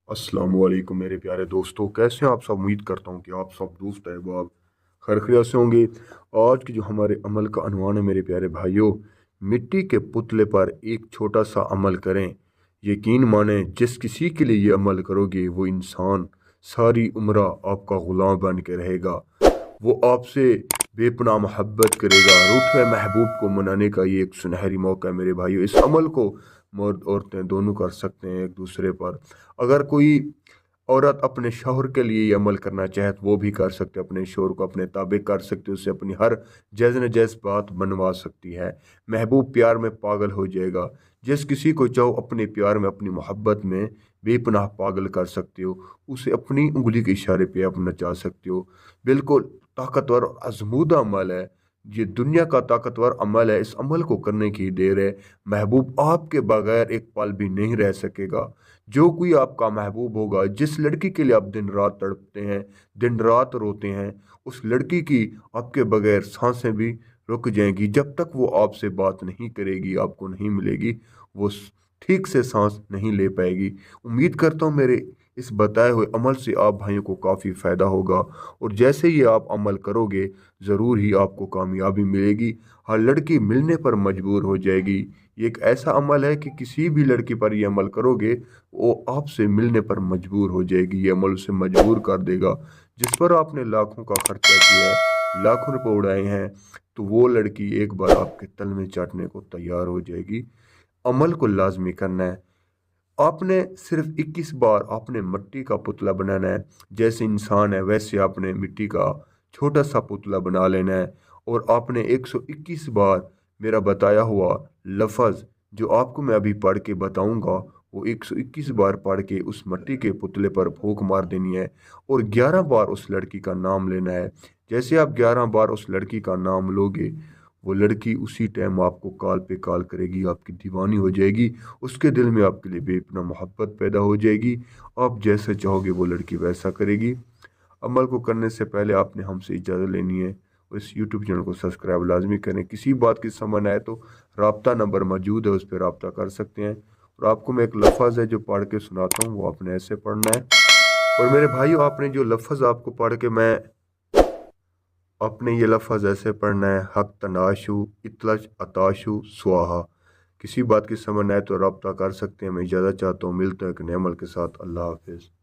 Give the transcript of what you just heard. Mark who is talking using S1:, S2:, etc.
S1: अस्सलाम वालेकुम मेरे प्यारे दोस्तों, कैसे हैं आप सब। उम्मीद करता हूँ कि आप सब दोस्त अहबाब खैर खैरियत से होंगे। आज की जो हमारे अमल का अनवान है मेरे प्यारे भाइयों, मिट्टी के पुतले पर एक छोटा सा अमल करें। यकीन माने जिस किसी के लिए ये अमल करोगे वो इंसान सारी उम्र आपका ग़ुलाम बन के रहेगा। वो आपसे बेपनाह मोहब्बत करेगा। रूठ हुए महबूब को मनाने का ये एक सुनहरी मौका है मेरे भाइयों। इस अमल को मर्द औरतें दोनों कर सकते हैं एक दूसरे पर। अगर कोई औरत अपने शौहर के लिए ये अमल करना चाहे तो वो भी कर सकते, अपने शौहर को अपने ताबे कर सकते, उससे अपनी हर जायज़ नजायज़ बात बनवा सकती है। महबूब प्यार में पागल हो जाएगा। जिस किसी को चाहो अपने प्यार में अपनी मोहब्बत में बेपनाह पागल कर सकते हो। उसे अपनी उंगली के इशारे पे आप नचा सकते हो। बिल्कुल ताकतवर और आजमूदा अमल है। ये दुनिया का ताकतवर अमल है। इस अमल को करने की देर है। महबूब आपके बगैर एक पल भी नहीं रह सकेगा। जो कोई आपका महबूब होगा, जिस लड़की के लिए आप दिन रात तड़पते हैं, दिन रात रोते हैं, उस लड़की की आपके बगैर सांसें भी रुक जाएंगी। जब तक वो आपसे बात नहीं करेगी, आपको नहीं मिलेगी, वो ठीक से सांस नहीं ले पाएगी। उम्मीद करता हूँ मेरे इस बताए हुए अमल से आप भाइयों को काफ़ी फ़ायदा होगा। और जैसे ही आप अमल करोगे ज़रूर ही आपको कामयाबी मिलेगी। हर लड़की मिलने पर मजबूर हो जाएगी। ये एक ऐसा अमल है कि किसी भी लड़की पर ये अमल करोगे वो आपसे मिलने पर मजबूर हो जाएगी। ये अमल उसे मजबूर कर देगा। जिस पर आपने लाखों का खर्चा किया है, लाखों रुपए उड़ाए हैं, तो वो लड़की एक बार आपके तल में चाटने को तैयार हो जाएगी। अमल को लाजमी करना है। आपने सिर्फ 21 बार आपने मिट्टी का पुतला बनाना है। जैसे इंसान है वैसे आपने मिट्टी का छोटा सा पुतला बना लेना है। और आपने 121 बार मेरा बताया हुआ लफ्ज़ जो आपको मैं अभी पढ़ के बताऊंगा, वो 121 बार पढ़ के उस मिट्टी के पुतले पर फूंक मार देनी है। और 11 बार उस लड़की का नाम लेना है। जैसे आप 11 बार उस लड़की का नाम लोगे, वो लड़की उसी टाइम आपको कॉल पे कॉल करेगी, आपकी दीवानी हो जाएगी। उसके दिल में आपके लिए बेपनाह मोहब्बत पैदा हो जाएगी। आप जैसा चाहोगे वो लड़की वैसा करेगी। अमल को करने से पहले आपने हमसे इजाज़त लेनी है। और इस यूट्यूब चैनल को सब्सक्राइब लाजमी करें। किसी बात की समझ आए तो रब्ता नंबर मौजूद है, उस पर रब्ता कर सकते हैं। और आपको मैं एक लफ्ज़ है जो पढ़ के सुनाता हूँ, वो आपने ऐसे पढ़ना है। और मेरे भाइयों, आपने जो लफ्ज़ आपको पढ़ के मैं आपने ये लफ्ज़ ऐसे पढ़ना है, हक तनाशु इतलज अताशु स्वाहा। किसी बात की समझ न आए तो रब्ता कर सकते हैं। मैं इजाज़त चाहता हूँ, मिलता है एक नए अमल के साथ। अल्लाह हाफिज़।